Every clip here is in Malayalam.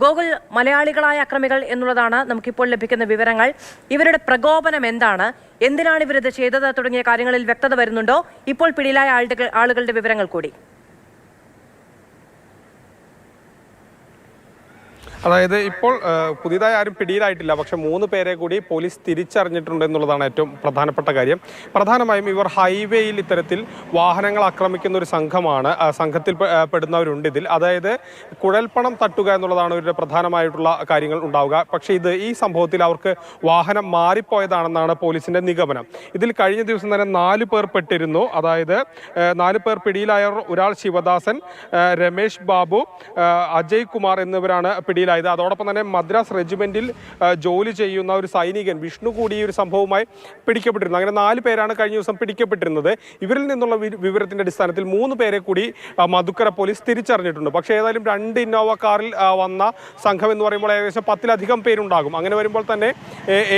ഗോകുൽ, മലയാളികളായ അക്രമികൾ എന്നുള്ളതാണ് നമുക്കിപ്പോൾ ലഭിക്കുന്ന വിവരങ്ങൾ. ഇവരുടെ പ്രകോപനം എന്താണ്, എന്തിനാണ് ഇവരിത് ചെയ്തത് തുടങ്ങിയ കാര്യങ്ങളിൽ വ്യക്തത വരുന്നുണ്ടോ? ഇപ്പോൾ പിടിയിലായ ആളുകളുടെ വിവരങ്ങൾ കൂടി. അതായത് ഇപ്പോൾ പുതിയതായി ആരും പിടിയിലായിട്ടില്ല, പക്ഷെ 3 പേരെ കൂടി പോലീസ് തിരിച്ചറിഞ്ഞിട്ടുണ്ട് എന്നുള്ളതാണ് ഏറ്റവും പ്രധാനപ്പെട്ട കാര്യം. പ്രധാനമായും ഇവർ ഹൈവേയിൽ ഇത്തരത്തിൽ വാഹനങ്ങൾ ആക്രമിക്കുന്ന ഒരു സംഘമാണ്. സംഘത്തിൽ പെടുന്നവരുണ്ട് ഇതിൽ. അതായത് കുഴൽപ്പണം തട്ടുക എന്നുള്ളതാണ് ഇവരുടെ പ്രധാനമായിട്ടുള്ള കാര്യങ്ങൾ ഉണ്ടാവുക. പക്ഷേ ഈ സംഭവത്തിൽ അവർക്ക് വാഹനം മാറിപ്പോയതാണെന്നാണ് പോലീസിന്റെ നിഗമനം. ഇതിൽ കഴിഞ്ഞ ദിവസം തന്നെ 4 പേർ പെട്ടിരുന്നു. അതായത് 4 പേർ പിടിയിലായവർ ഒരാൾ ശിവദാസൻ, രമേശ് ബാബു, അജയ് കുമാർ എന്നിവരാണ് പിടിയിലായത്. അതോടൊപ്പം തന്നെ മദ്രാസ് റെജിമെന്റിൽ ജോലി ചെയ്യുന്ന ഒരു സൈനികൻ വിഷ്ണു കൂടി ഈ ഒരു സംഭവവുമായി പിടിക്കപ്പെട്ടിരുന്നു. അങ്ങനെ 4 പേരാണ് കഴിഞ്ഞ ദിവസം പിടിക്കപ്പെട്ടിരുന്നത്. ഇവരിൽ നിന്നുള്ള വിവരത്തിന്റെ അടിസ്ഥാനത്തിൽ 3 പേരെ കൂടി മധുക്കര പോലീസ് തിരിച്ചറിഞ്ഞിട്ടുണ്ട്. പക്ഷേ ഏതായാലും 2 ഇന്നോവ കാറിൽ വന്ന സംഘം എന്ന് പറയുമ്പോൾ ഏകദേശം 10-ലധികം പേരുണ്ടാകും. അങ്ങനെ വരുമ്പോൾ തന്നെ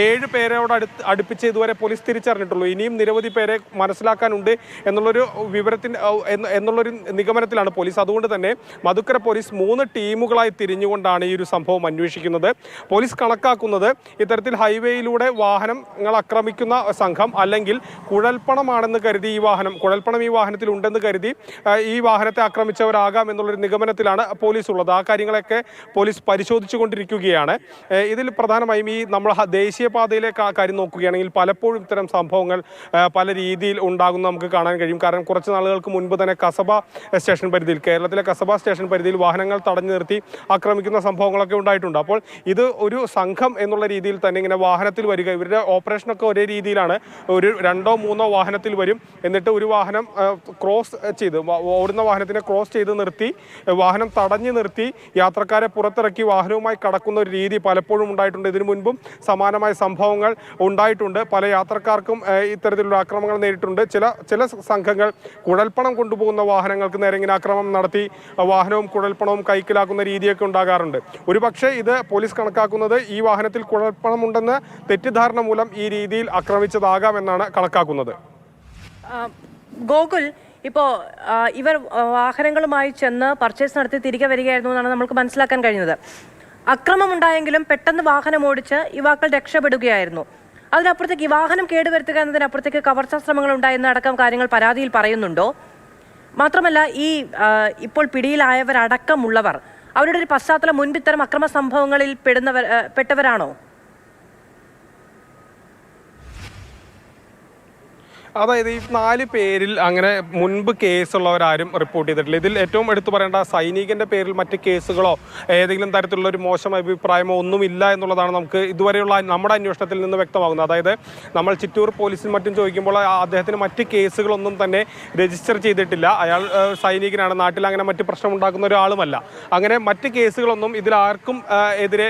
7 പേരോട് അടുപ്പിച്ച് ഇതുവരെ പോലീസ് തിരിച്ചറിഞ്ഞിട്ടുള്ളൂ. ഇനിയും നിരവധി പേരെ മനസ്സിലാക്കാനുണ്ട് എന്നുള്ളൊരു നിഗമനത്തിലാണ് പോലീസ്. അതുകൊണ്ട് തന്നെ മധുക്കര പോലീസ് 3 ടീമുകളായി തിരിഞ്ഞുകൊണ്ടാണ് ഈ ഒരു സംഭവം അന്വേഷിക്കുന്നത്. പോലീസ് കണക്കാക്കുന്നത് ഇത്തരത്തിൽ ഹൈവേയിലൂടെ വാഹനങ്ങൾ ആക്രമിക്കുന്ന സംഘം അല്ലെങ്കിൽ കുഴൽപ്പണമാണെന്ന് കരുതി കുഴൽപ്പണം ഈ വാഹനത്തിൽ ഉണ്ടെന്ന് കരുതി ഈ വാഹനത്തെ ആക്രമിച്ചവരാകാം എന്നുള്ളൊരു നിഗമനത്തിലാണ് പോലീസ് ഉള്ളത്. ആ കാര്യങ്ങളൊക്കെ പോലീസ് പരിശോധിച്ചു കൊണ്ടിരിക്കുകയാണ്. ഇതിൽ പ്രധാനമായും നമ്മൾ ദേശീയപാതയിലെ കാര്യം നോക്കുകയാണെങ്കിൽ പലപ്പോഴും ഇത്തരം സംഭവങ്ങൾ പല രീതിയിൽ ഉണ്ടാകുന്ന നമുക്ക് കാണാൻ കഴിയും. കാരണം കുറച്ച് നാളുകൾക്ക് മുൻപ് തന്നെ കേരളത്തിലെ കസബ സ്റ്റേഷൻ പരിധിയിൽ വാഹനങ്ങൾ തടഞ്ഞു നിർത്തി ആക്രമിക്കുന്ന സംഭവങ്ങളൊക്കെ ഉണ്ടായിട്ടുണ്ട്. അപ്പോൾ ഇത് ഒരു സംഘം എന്നുള്ള രീതിയിൽ തന്നെ ഇങ്ങനെ വാഹനത്തിൽ വരിക, ഇവരുടെ ഓപ്പറേഷനൊക്കെ ഒരേ രീതിയിലാണ്. ഒരു 2-3 വാഹനത്തിൽ വരും. എന്നിട്ട് ഒരു വാഹനം ഓടുന്ന വാഹനത്തിനെ ക്രോസ് ചെയ്ത് നിർത്തി വാഹനം തടഞ്ഞു നിർത്തി യാത്രക്കാരെ പുറത്തിറക്കി വാഹനവുമായി കടക്കുന്ന ഒരു രീതി പലപ്പോഴും ഉണ്ടായിട്ടുണ്ട്. ഇതിനു മുൻപും സമാനമായ സംഭവങ്ങൾ ഉണ്ടായിട്ടുണ്ട്. പല യാത്രക്കാർക്കും ഇത്തരത്തിലുള്ള ആക്രമണങ്ങൾ നേരിട്ടുണ്ട്. ചില സംഘങ്ങൾ കുഴൽപ്പണം കൊണ്ടുപോകുന്ന വാഹനങ്ങൾക്ക് നേരെ ഇങ്ങനെ ആക്രമണം നടത്തി വാഹനവും കുഴൽപ്പണവും കൈക്കലാക്കുന്ന രീതിയൊക്കെ ഉണ്ടാകാറുണ്ട്. ഒരുപക്ഷെ ഇത് പോലീസ് കണക്കാക്കുന്നത് ഈ വാഹനത്തിൽ കുഴൽപ്പണം ഉണ്ടെന്ന് തെറ്റിദ്ധാരണ മൂലം ഈ രീതിയിൽ ആക്രമിച്ചതാകാമെന്നാണ് കണക്കാക്കുന്നത്. ഗോകുൽ, ഇപ്പോൾ ഇവർ വാഹനങ്ങളുമായി ചെന്ന് പർച്ചേസ് നടത്തി തിരികെ വരികയായിരുന്നു എന്നാണ് നമുക്ക് മനസ്സിലാക്കാൻ കഴിയുന്നത്. അക്രമമുണ്ടായെങ്കിലും പെട്ടെന്ന് വാഹനം ഓടിച്ച് യുവാക്കൾ രക്ഷപ്പെടുകയായിരുന്നു. അതിനപ്പുറത്തേക്ക് ഈ വാഹനം കേടുവരുത്തുക എന്നതിനപ്പുറത്തേക്ക് കവർച്ചാ ശ്രമങ്ങൾ ഉണ്ടായെന്നടക്കം കാര്യങ്ങൾ പരാതിയിൽ പറയുന്നുണ്ടോ? മാത്രമല്ല, ഇപ്പോൾ പിടിയിലായവരടക്കമുള്ളവർ അവരുടെ ഒരു പശ്ചാത്തലം മുൻപ് ഇത്തരം അക്രമ സംഭവങ്ങളിൽ പെട്ടവരാണോ? അതായത് ഈ 4 പേരിൽ അങ്ങനെ മുൻപ് കേസുള്ളവരാരും റിപ്പോർട്ട് ചെയ്തിട്ടില്ല. ഇതിൽ ഏറ്റവും എടുത്തു പറയേണ്ട സൈനികന്റെ പേരിൽ മറ്റ് കേസുകളോ ഏതെങ്കിലും തരത്തിലുള്ള ഒരു മോശം അഭിപ്രായമോ ഒന്നുമില്ല എന്നുള്ളതാണ് നമുക്ക് ഇതുവരെയുള്ള നമ്മുടെ അന്വേഷണത്തിൽ നിന്ന് വ്യക്തമാകുന്നത്. അതായത് നമ്മൾ ചിറ്റൂർ പോലീസിൽ മറ്റും ചോദിക്കുമ്പോൾ അദ്ദേഹത്തിന് മറ്റ് കേസുകളൊന്നും തന്നെ രജിസ്റ്റർ ചെയ്തിട്ടില്ല. അയാൾ സൈനികനാണ്, നാട്ടിൽ അങ്ങനെ മറ്റ് പ്രശ്നം ഉണ്ടാക്കുന്ന ഒരാളുമല്ല. അങ്ങനെ മറ്റ് കേസുകളൊന്നും ഇതിൽ ആർക്കും എതിരെ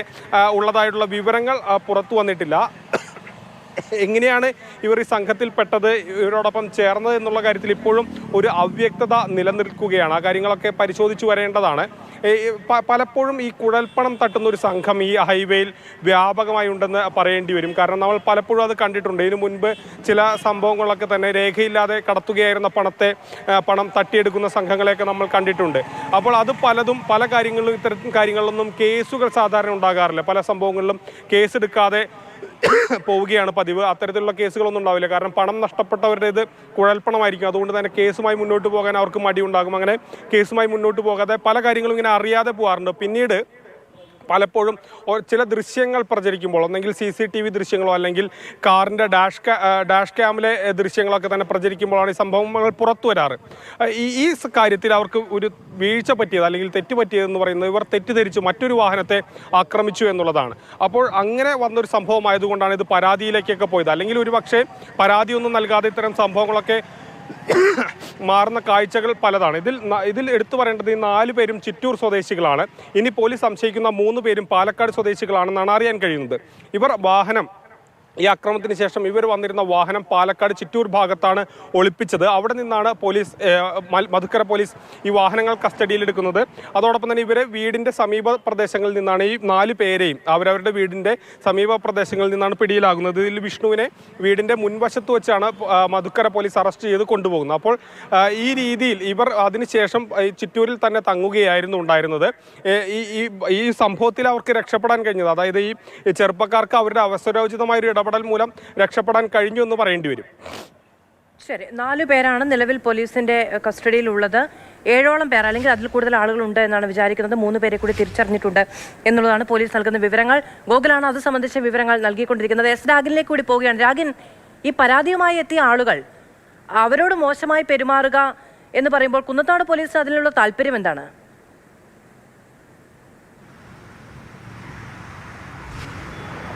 ഉള്ളതായിട്ടുള്ള വിവരങ്ങൾ പുറത്തു വന്നിട്ടില്ല. എങ്ങനെയാണ് ഇവർ ഈ സംഘത്തിൽപ്പെട്ടത്, ഇവരോടൊപ്പം ചേർന്നത് എന്നുള്ള കാര്യത്തിൽ ഇപ്പോഴും ഒരു അവ്യക്തത നിലനിൽക്കുകയാണ്. ആ കാര്യങ്ങളൊക്കെ പരിശോധിച്ചു വരേണ്ടതാണ്. പലപ്പോഴും ഈ കുഴൽപ്പണം തട്ടുന്ന ഒരു സംഘം ഈ ഹൈവേയിൽ വ്യാപകമായി ഉണ്ടെന്ന് പറയേണ്ടി വരും. കാരണം നമ്മൾ പലപ്പോഴും അത് കണ്ടിട്ടുണ്ട്. ഇതിനു മുൻപ് ചില സംഭവങ്ങളൊക്കെ തന്നെ രേഖയില്ലാതെ കടത്തുകയായിരുന്ന പണം തട്ടിയെടുക്കുന്ന സംഘങ്ങളെയൊക്കെ നമ്മൾ കണ്ടിട്ടുണ്ട്. അപ്പോൾ അത് പല കാര്യങ്ങളിലും ഇത്തരം കാര്യങ്ങളിലൊന്നും കേസുകൾ സാധാരണ ഉണ്ടാകാറില്ല. പല സംഭവങ്ങളിലും കേസെടുക്കാതെ പോവുകയാണ് പതിവ്. അത്തരത്തിലുള്ള കേസുകളൊന്നും ഉണ്ടാവില്ല. കാരണം പണം നഷ്ടപ്പെട്ടവരുടേത് കുഴൽപ്പണമായിരിക്കും. അതുകൊണ്ട് തന്നെ കേസുമായി മുന്നോട്ട് പോകാൻ അവർക്ക് മടിയുണ്ടാകും. അങ്ങനെ കേസുമായി മുന്നോട്ട് പോകാതെ പല കാര്യങ്ങളും ഇങ്ങനെ അറിയാതെ പോകാറുണ്ട്. പിന്നീട് പലപ്പോഴും ചില ദൃശ്യങ്ങൾ പ്രചരിക്കുമ്പോൾ, ഒന്നെങ്കിൽ CCTV ദൃശ്യങ്ങളോ അല്ലെങ്കിൽ കാറിൻ്റെ ഡാഷ് ക്യാമിലെ ദൃശ്യങ്ങളൊക്കെ തന്നെ പ്രചരിക്കുമ്പോഴാണ് ഈ സംഭവങ്ങൾ പുറത്തു വരാറ്. ഈ കാര്യത്തിൽ അവർക്ക് ഒരു വീഴ്ച പറ്റിയത് അല്ലെങ്കിൽ തെറ്റ് പറ്റിയതെന്ന് പറയുന്നത് ഇവർ തെറ്റിദ്ധരിച്ചു മറ്റൊരു വാഹനത്തെ ആക്രമിച്ചു എന്നുള്ളതാണ്. അപ്പോൾ അങ്ങനെ വന്നൊരു സംഭവമായതുകൊണ്ടാണ് ഇത് പരാതിയിലേക്കൊക്കെ പോയത്. അല്ലെങ്കിൽ ഒരു പക്ഷേ പരാതിയൊന്നും നൽകാതെ ഇത്തരം സംഭവങ്ങളൊക്കെ മാറുന്ന കാഴ്ചകൾ പലതാണ്. ഇതിൽ എടുത്തു പറയേണ്ടത് ഈ 4 പേരും ചിറ്റൂർ സ്വദേശികളാണ്. ഇനി പോലീസ് സംശയിക്കുന്ന 3 പേരും പാലക്കാട് സ്വദേശികളാണെന്നാണ് അറിയാൻ കഴിയുന്നത്. ഇവർ വാഹനം ഈ അക്രമത്തിന് ശേഷം ഇവർ വന്നിരുന്ന വാഹനം പാലക്കാട് ചിറ്റൂർ ഭാഗത്താണ് ഒളിപ്പിച്ചത്. അവിടെ നിന്നാണ് പോലീസ് മധുക്കര പോലീസ് ഈ വാഹനങ്ങൾ കസ്റ്റഡിയിലെടുക്കുന്നത്. അതോടൊപ്പം തന്നെ ഇവരെ വീടിൻ്റെ സമീപ പ്രദേശങ്ങളിൽ നിന്നാണ് ഈ 4 പേരെയും അവരവരുടെ വീടിൻ്റെ സമീപ പ്രദേശങ്ങളിൽ നിന്നാണ് പിടിയിലാകുന്നത്. ഇതിൽ വിഷ്ണുവിനെ വീടിൻ്റെ മുൻവശത്ത് വെച്ചാണ് മധുക്കര പോലീസ് അറസ്റ്റ് ചെയ്ത് കൊണ്ടുപോകുന്നത്. അപ്പോൾ ഈ രീതിയിൽ ഇവർ അതിനുശേഷം ചിറ്റൂരിൽ തന്നെ തങ്ങുകയായിരുന്നു ഉണ്ടായിരുന്നത്. ഈ സംഭവത്തിൽ അവർക്ക് രക്ഷപ്പെടാൻ കഴിഞ്ഞത്, അതായത് ഈ ചെറുപ്പക്കാർക്ക് അവരുടെ അവസരോചിതമായൊരു ഇടപെടൽ മൂലം രക്ഷപ്പെടാൻ കഴിഞ്ഞു എന്ന് പറയേണ്ടി വരും. ശരി, 4 പേരാണ് നിലവിൽ പോലീസിന്റെ കസ്റ്റഡിയിലുള്ളത്. 7ഓളം പേർ അല്ലെങ്കിൽ അതിൽ കൂടുതൽ ആളുകളുണ്ട് എന്നാണ് വിചാരിക്കുന്നത്. 3 പേരെ കൂടി തിരിച്ചറിഞ്ഞിട്ടുണ്ട് എന്നുള്ളതാണ് പോലീസ് നൽകുന്ന വിവരങ്ങൾ. ഗോകുലാണ് അത് സംബന്ധിച്ച വിവരങ്ങൾ നൽകിക്കൊണ്ടിരിക്കുന്നത്. എസ് രാഗിനിലേക്ക് കൂടി പോവുകയാണ്. രാഗിൻ, ഈ പരാതിയുമായി എത്തിയ ആളുകൾ അവരോട് മോശമായി പെരുമാറുക എന്ന് പറയുമ്പോൾ കുന്നത്താട് പോലീസ് അതിനുള്ള താല്പര്യം എന്താണ്?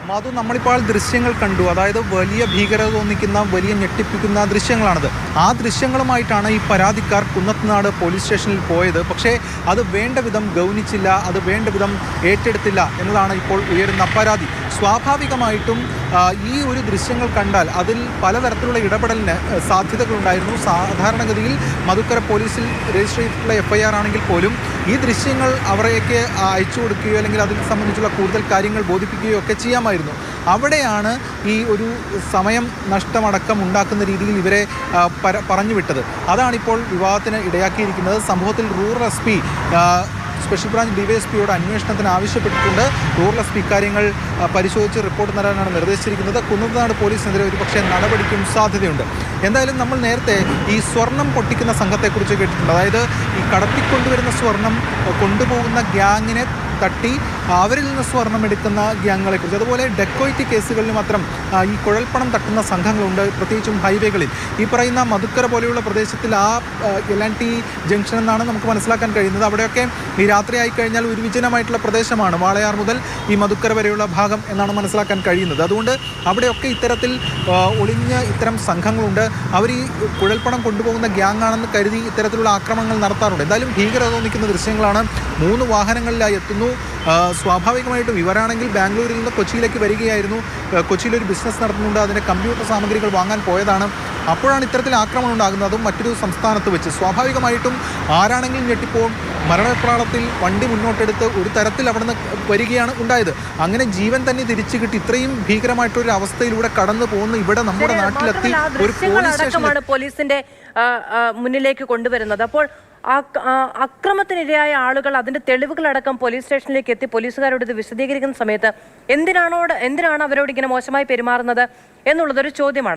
മധു, നമ്മളിപ്പോൾ ദൃശ്യങ്ങൾ കണ്ടു. അതായത് വലിയ ഭീകരത തോന്നിക്കുന്ന, വലിയ ഞെട്ടിപ്പിക്കുന്ന ദൃശ്യങ്ങളാണത്. ആ ദൃശ്യങ്ങളുമായിട്ടാണ് ഈ പരാതിക്കാർ കുന്നത്തനാട് പോലീസ് സ്റ്റേഷനിൽ പോയത്. പക്ഷേ അത് വേണ്ട വിധം ഗൗനിച്ചില്ല, അത് വേണ്ട വിധം ഏറ്റെടുത്തില്ല എന്നതാണ് ഇപ്പോൾ ഉയരുന്ന പരാതി. സ്വാഭാവികമായിട്ടും ഈ ഒരു ദൃശ്യങ്ങൾ കണ്ടാൽ അതിൽ പലതരത്തിലുള്ള ഇടപെടലിന് സാധ്യതകളുണ്ടായിരുന്നു. സാധാരണഗതിയിൽ മധുക്കര പോലീസിൽ രജിസ്റ്റർ ചെയ്തിട്ടുള്ള FIR ആണെങ്കിൽ പോലും ഈ ദൃശ്യങ്ങൾ അവരെയൊക്കെ അയച്ചു കൊടുക്കുകയോ അല്ലെങ്കിൽ അതിൽ സംബന്ധിച്ചുള്ള കൂടുതൽ കാര്യങ്ങൾ ബോധിപ്പിക്കുകയോ ഒക്കെ ചെയ്യാമായിരുന്നു. അവിടെയാണ് ഈ ഒരു സമയം നഷ്ടമടക്കം ഉണ്ടാക്കുന്ന രീതിയിൽ ഇവരെ പറഞ്ഞു വിട്ടത്. അതാണിപ്പോൾ വിവാദത്തിന് ഇടയാക്കിയിരിക്കുന്നത്. സംഭവത്തിൽ റൂറൽ SP സ്പെഷ്യൽ ബ്രാഞ്ച് DYSPയോട് അന്വേഷണത്തിന് ആവശ്യപ്പെട്ടിട്ടുണ്ട്. റൂറൽ SP ഇക്കാര്യങ്ങൾ പരിശോധിച്ച് റിപ്പോർട്ട് നൽകാനാണ് നിർദ്ദേശിച്ചിരിക്കുന്നത്. കുന്നത്തനാട് പോലീസിനെതിരെ ഒരുപക്ഷെ നടപടിക്കും സാധ്യതയുണ്ട്. എന്തായാലും നമ്മൾ നേരത്തെ ഈ സ്വർണം പൊട്ടിക്കുന്ന സംഘത്തെക്കുറിച്ച് കേട്ടിട്ടുണ്ട്. അതായത് ഈ കടത്തിക്കൊണ്ടുവരുന്ന സ്വർണം കൊണ്ടുപോകുന്ന ഗ്യാങ്ങിനെ തട്ടി അവരിൽ നിന്ന് സ്വർണം എടുക്കുന്ന ഗ്യാങ്ങുകളെക്കുറിച്ച്, അതുപോലെ ഡെക്കോയിറ്റി കേസുകളിൽ മാത്രം ഈ കുഴൽപ്പണം തട്ടുന്ന സംഘങ്ങളുണ്ട്, പ്രത്യേകിച്ചും ഹൈവേകളിൽ. ഈ പറയുന്ന മധുക്കര പോലെയുള്ള പ്രദേശത്തിൽ LNT ജംഗ്ഷൻ എന്നാണ് നമുക്ക് മനസ്സിലാക്കാൻ കഴിയുന്നത്. അവിടെയൊക്കെ ഈ രാത്രി ആയിക്കഴിഞ്ഞാൽ ഒരു വിജനമായിട്ടുള്ള പ്രദേശമാണ് വാളയാർ മുതൽ ഈ മധുക്കര വരെയുള്ള ഭാഗം എന്നാണ് മനസ്സിലാക്കാൻ കഴിയുന്നത്. അതുകൊണ്ട് അവിടെയൊക്കെ ഇത്തരത്തിൽ ഒളിഞ്ഞ് ഇത്തരം സംഘങ്ങളുണ്ട്. അവർ ഈ കുഴൽപ്പണം കൊണ്ടുപോകുന്ന ഗ്യാങ്ങാണെന്ന് കരുതി ഇത്തരത്തിലുള്ള ആക്രമണങ്ങൾ നടത്താറുണ്ട്. എന്തായാലും ഭീകരത തോന്നിക്കുന്ന ദൃശ്യങ്ങളാണ്. 3 വാഹനങ്ങളിലായി എത്തുന്നു. സ്വാഭാവികമായിട്ടും ഇവരാണെങ്കിൽ ബാംഗ്ലൂരിൽ നിന്ന് കൊച്ചിയിലേക്ക് വരികയായിരുന്നു. കൊച്ചിയിലൊരു ബിസിനസ് നടത്തുന്നുണ്ട്, അതിൻ്റെ കമ്പ്യൂട്ടർ സാമഗ്രികൾ വാങ്ങാൻ പോയതാണ്. അപ്പോഴാണ് ഇത്തരത്തിൽ ആക്രമണം ഉണ്ടാകുന്നത്, അതും മറ്റൊരു സംസ്ഥാനത്ത് വെച്ച്. സ്വാഭാവികമായിട്ടും ആരാണെങ്കിലും ഞെട്ടിപ്പോവും. മരണപ്രാളത്തിൽ വണ്ടി മുന്നോട്ടെടുത്ത് ഒരു തരത്തിൽ അവിടെ നിന്ന് വരികയാണ് ഉണ്ടായത്. അങ്ങനെ ജീവൻ തന്നെ തിരിച്ചു കിട്ടി ഇത്രയും ഭീകരമായിട്ടൊരു അവസ്ഥയിലൂടെ കടന്നു പോകുന്ന ഇവിടെ നമ്മുടെ നാട്ടിലെത്തി ഒരു പോലീസിന്റെ മുന്നിലേക്ക് കൊണ്ടുവരുന്നത്. അപ്പോൾ അക്രമത്തിനിരയായ ആളുകൾ അതിന്റെ തെളിവുകളടക്കം പോലീസ് സ്റ്റേഷനിലേക്ക് എത്തി പോലീസുകാരോട് ഇത് വിശദീകരിക്കുന്ന സമയത്ത് എന്തിനാണ് അവരോട് ഇങ്ങനെ മോശമായി പെരുമാറുന്നത് എന്നുള്ളതൊരു ചോദ്യമാണ്.